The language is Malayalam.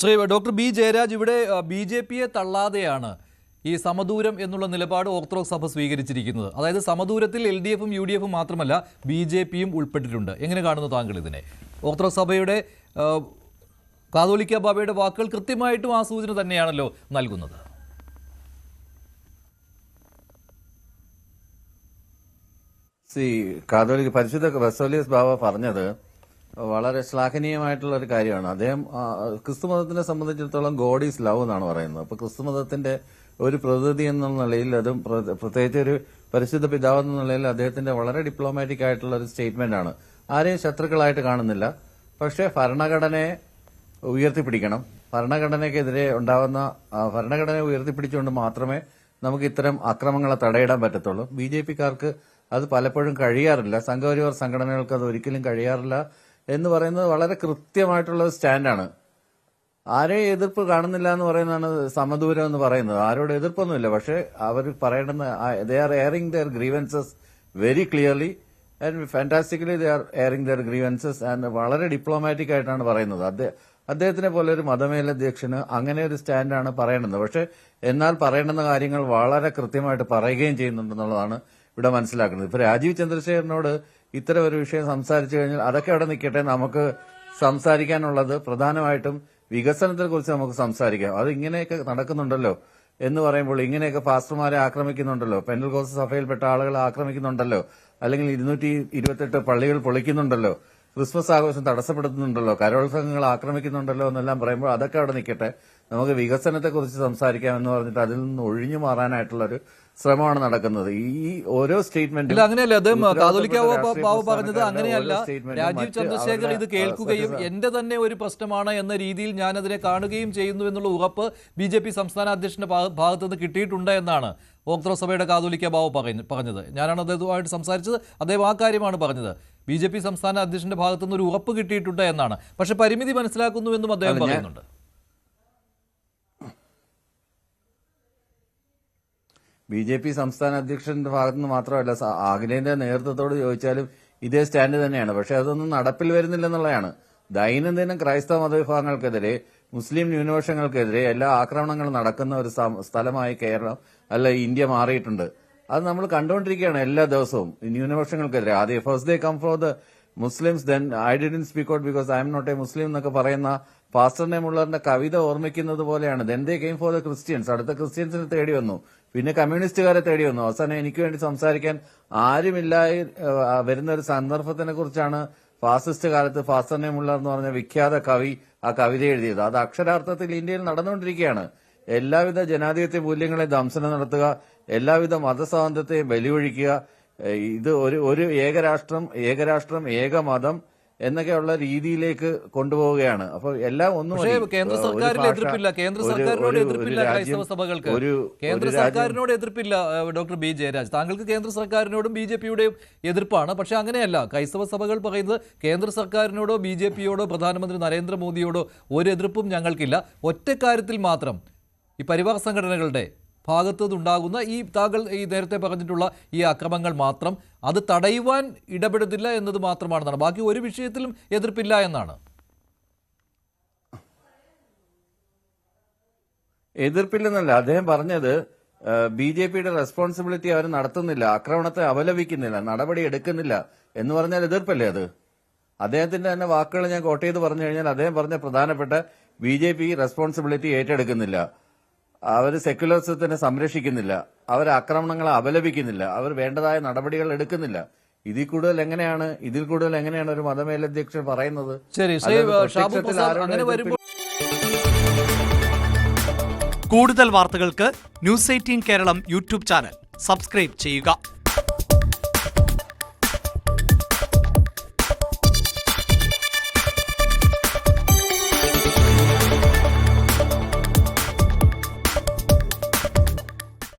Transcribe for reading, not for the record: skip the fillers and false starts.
ശ്രീ ഡോക്ടർ ബി ജയരാജ്, ഇവിടെ ബി ജെ പിയെ തള്ളാതെയാണ് ഈ സമദൂരം എന്നുള്ള നിലപാട് ഓർത്തഡോക്സ് സഭ സ്വീകരിച്ചിരിക്കുന്നത്. അതായത് സമദൂരത്തിൽ LDFും UDFും മാത്രമല്ല BJPയും ഉൾപ്പെട്ടിട്ടുണ്ട്. എങ്ങനെ കാണുന്നു താങ്കൾ ഇതിനെ? ഓർത്തഡോക്സ് സഭയുടെ കാതോലിക്ക ബാബയുടെ വാക്കുകൾ കൃത്യമായിട്ടും ആ സൂചന തന്നെയാണല്ലോ നൽകുന്നത്. കാതോലിക്ക പരിശുദ്ധ ബസേലിയസ് ബാബ പറഞ്ഞത് വളരെ ശ്ലാഘനീയമായിട്ടുള്ള ഒരു കാര്യമാണ്. അദ്ദേഹം ക്രിസ്തുമതത്തിനെ സംബന്ധിച്ചിടത്തോളം ഗോഡ് ഈസ് ലവ് എന്നാണ് പറയുന്നത്. അപ്പൊ ക്രിസ്തുമതത്തിന്റെ ഒരു പ്രതിനിധി എന്ന നിലയിൽ, അതും പ്രത്യേകിച്ച് ഒരു പരിശുദ്ധ പിതാവ് എന്ന നിലയിൽ അദ്ദേഹത്തിന്റെ വളരെ ഡിപ്ലോമാറ്റിക് ആയിട്ടുള്ള ഒരു സ്റ്റേറ്റ്മെന്റ് ആണ്. ആരെയും ശത്രുക്കളായിട്ട് കാണുന്നില്ല, പക്ഷേ ഭരണഘടനയെ ഉയർത്തിപ്പിടിക്കണം. ഭരണഘടനയ്ക്കെതിരെ ഉണ്ടാവുന്ന ഭരണഘടനയെ ഉയർത്തിപ്പിടിച്ചുകൊണ്ട് മാത്രമേ നമുക്ക് ഇത്തരം അക്രമങ്ങളെ തടയിടാൻ പറ്റത്തുള്ളൂ. BJPക്കാർക്ക് അത് പലപ്പോഴും കഴിയാറില്ല, സംഘപരിവാർ സംഘടനകൾക്ക് അത് ഒരിക്കലും കഴിയാറില്ല എന്ന് പറയുന്നത് വളരെ കൃത്യമായിട്ടുള്ള സ്റ്റാൻഡാണ്. ആരെയും എതിർപ്പ് കാണുന്നില്ല എന്ന് പറയുന്നതാണ് സമദൂരം എന്ന് പറയുന്നത്. ആരോട് എതിർപ്പൊന്നുമില്ല, പക്ഷെ അവർ പറയേണ്ടുന്ന they are airing their grievances very clearly and fantastically they are airing their grievances and വളരെ ഡിപ്ലോമാറ്റിക് ആയിട്ടാണ് പറയുന്നത്. അദ്ദേഹത്തിനെ പോലെ ഒരു മതമേലധ്യക്ഷന് അങ്ങനെ ഒരു സ്റ്റാൻഡാണ് പറയേണ്ടത്. പക്ഷെ എന്നാൽ പറയേണ്ടുന്ന കാര്യങ്ങൾ വളരെ കൃത്യമായിട്ട് പറയുകയും ചെയ്യുന്നുണ്ടെന്നുള്ളതാണ് ഇവിടെ മനസ്സിലാക്കുന്നത്. ഇപ്പൊ രാജീവ് ചന്ദ്രശേഖരനോട് ഇത്തരം ഒരു വിഷയം സംസാരിച്ചു കഴിഞ്ഞാൽ അതൊക്കെ അവിടെ നിൽക്കട്ടെ, നമുക്ക് സംസാരിക്കാനുള്ളത് പ്രധാനമായിട്ടും വികസനത്തെ കുറിച്ച് നമുക്ക് സംസാരിക്കാം. അത് ഇങ്ങനെയൊക്കെ നടക്കുന്നുണ്ടല്ലോ എന്ന് പറയുമ്പോൾ, ഇങ്ങനെയൊക്കെ പാസ്റ്റർമാരെ ആക്രമിക്കുന്നുണ്ടല്ലോ, പെന്തക്കോസ്ത് സഭയിൽപ്പെട്ട ആളുകളെ ആക്രമിക്കുന്നുണ്ടല്ലോ, അല്ലെങ്കിൽ 228 പള്ളികൾ പൊളിക്കുന്നുണ്ടല്ലോ, ക്രിസ്മസ് ആഘോഷം തടസ്സപ്പെടുത്തുന്നുണ്ടല്ലോ, കരോത്സവങ്ങൾ ആക്രമിക്കുന്നുണ്ടല്ലോ എന്നെല്ലാം പറയുമ്പോൾ അതൊക്കെ അവിടെ നിൽക്കട്ടെ, നമുക്ക് വികസനത്തെക്കുറിച്ച് സംസാരിക്കാം എന്ന് പറഞ്ഞിട്ട് അതിൽ നിന്ന് ഒഴിഞ്ഞു മാറാനായിട്ടുള്ള ഒരു ശ്രമമാണ് നടക്കുന്നത്. ഈ ഓരോ സ്റ്റേറ്റ്മെന്റും അങ്ങനെയല്ല. അദ്ദേഹം കാതോലിക്ക ബാബ പറഞ്ഞത് അങ്ങനെയല്ല. രാജീവ് ചന്ദ്രശേഖർ ഇത് കേൾക്കുകയും എന്റെ തന്നെ ഒരു പ്രശ്നമാണ് എന്ന രീതിയിൽ ഞാൻ അതിനെ കാണുകയും ചെയ്യുന്നു എന്നുള്ള ഉറപ്പ് BJP സംസ്ഥാന അധ്യക്ഷന്റെ ഭാഗത്തുനിന്ന് കിട്ടിയിട്ടുണ്ട് എന്നാണ് ഓർത്തഡോക്സ് സഭയുടെ കാതോലിക്ക ബാബ പറഞ്ഞത്. ഞാനാണ് അദ്ദേഹവുമായിട്ട് സംസാരിച്ചത്. അദ്ദേഹം ആ കാര്യമാണ് പറഞ്ഞത്. BJP സംസ്ഥാന അധ്യക്ഷന്റെ ഭാഗത്തുനിന്ന് ഒരു ഉറപ്പ് കിട്ടിയിട്ടുണ്ട് എന്നാണ്. പക്ഷെ പരിമിതി മനസ്സിലാക്കുന്നുവെന്നും അദ്ദേഹം പറയുന്നുണ്ട്. BJP സംസ്ഥാന അധ്യക്ഷന്റെ ഭാഗത്തുനിന്ന് മാത്രമല്ല, അഖിലേന്ത്യാ നേതൃത്വത്തോട് ചോദിച്ചാലും ഇതേ സ്റ്റാൻഡ് തന്നെയാണ്. പക്ഷെ അതൊന്നും നടപ്പിൽ വരുന്നില്ലെന്നുള്ളതാണ്. ദൈനംദിനം ക്രൈസ്തവ മതവിഭാഗങ്ങൾക്കെതിരെ, മുസ്ലിം ന്യൂനപക്ഷങ്ങൾക്കെതിരെ എല്ലാ ആക്രമണങ്ങളും നടക്കുന്ന ഒരു സ്ഥലമായി കേരളം അല്ല ഇന്ത്യ മാറിയിട്ടുണ്ട്. അത് നമ്മൾ കണ്ടുകൊണ്ടിരിക്കുകയാണ് എല്ലാ ദിവസവും. ന്യൂനപക്ഷങ്ങൾക്കെതിരെ ആദ്യം first they come for the Muslims, then I didn't speak out because I am not a Muslim എന്നൊക്കെ പറയുന്ന പാസ്റ്റർ നെമുള്ളറിന്റെ കവിത ഓർമ്മിക്കുന്നത് പോലെയാണ്. Then they came for the Christians, അടുത്ത ക്രിസ്ത്യൻസിനെ തേടി വന്നു, പിന്നെ കമ്മ്യൂണിസ്റ്റുകാരെ തേടി വന്നു, അവസാനം എനിക്ക് വേണ്ടി സംസാരിക്കാൻ ആരുമില്ലായി വരുന്ന ഒരു സന്ദർഭത്തിനെ കുറിച്ചാണ് ഫാസിസ്റ്റ് കാലത്ത് പാസ്റ്റർ നെമുള്ളർ എന്ന് പറഞ്ഞ വിഖ്യാത കവി ആ കവിത എഴുതിയത്. അത് അക്ഷരാർത്ഥത്തിൽ ഇന്ത്യയിൽ നടന്നുകൊണ്ടിരിക്കുകയാണ്. എല്ലാവിധ ജനാധിപത്യ മൂല്യങ്ങളെ ദംശനം നടത്തുക, എല്ലാവിധ മതസ്വാതന്ത്ര്യത്തെയും ബലിയൊഴിക്കുക, ഇത് ഒരു ഏകരാഷ്ട്രം ഏകമതം എന്നൊക്കെയുള്ള രീതിയിലേക്ക് കൊണ്ടുപോവുകയാണ്. അപ്പോൾ എല്ലാം ഒന്നും കേന്ദ്ര സർക്കാരിന് എതിർപ്പില്ല, കേന്ദ്ര സർക്കാരിനോട് എതിർപ്പില്ല ക്രൈസ്തവ സഭകൾക്ക്, കേന്ദ്ര സർക്കാരിനോട് എതിർപ്പില്ല. ഡോക്ടർ ബി ജയരാജ്, താങ്കൾക്ക് കേന്ദ്ര സർക്കാരിനോടും BJPയുടെയും എതിർപ്പാണ്. പക്ഷെ അങ്ങനെയല്ല. ക്രൈസ്തവ സഭകൾ പറയുന്നത് കേന്ദ്ര സർക്കാരിനോടോ BJPയോടോ പ്രധാനമന്ത്രി നരേന്ദ്രമോദിയോടോ ഒരു എതിർപ്പും ഞങ്ങൾക്കില്ല. ഒറ്റ കാര്യത്തിൽ മാത്രം ഈ പരിവാർ സംഘടനകളുടെ ഭാഗത്തുനിന്നുണ്ടാകുന്ന താങ്കൾ നേരത്തെ പറഞ്ഞിട്ടുള്ള ഈ അക്രമങ്ങൾ മാത്രം, അത് തടയുവാൻ ഇടപെടുന്നില്ല എന്നത് മാത്രമാണെന്നാണ്. ബാക്കി ഒരു വിഷയത്തിലും എതിർപ്പില്ല എന്നാണ്. എതിർപ്പില്ലെന്നല്ല അദ്ദേഹം പറഞ്ഞത്. BJPയുടെ റെസ്പോൺസിബിലിറ്റി അവർ നടത്തുന്നില്ല, ആക്രമണത്തെ അപലപിക്കുന്നില്ല, നടപടി എടുക്കുന്നില്ല എന്ന് പറഞ്ഞാൽ എതിർപ്പല്ലേ അത്? അദ്ദേഹത്തിന്റെ തന്നെ വാക്കുകൾ ഞാൻ കോട്ട് ചെയ്ത് പറഞ്ഞു കഴിഞ്ഞാൽ അദ്ദേഹം പറഞ്ഞ പ്രധാനപ്പെട്ട BJP റെസ്പോൺസിബിലിറ്റി ഏറ്റെടുക്കുന്നില്ല, അവർ സെക്യുലറിസത്തിനെ സംരക്ഷിക്കുന്നില്ല, അവർ ആക്രമണങ്ങളെ അപലപിക്കുന്നില്ല, അവർ വേണ്ടതായ നടപടികൾ എടുക്കുന്നില്ല. ഇതിൽ കൂടുതൽ എങ്ങനെയാണ് ഒരു മതമേലധ്യക്ഷൻ പറയുന്നത്? കൂടുതൽ വാർത്തകൾക്ക് News 18 Keralam YouTube channel subscribe ചെയ്യുക.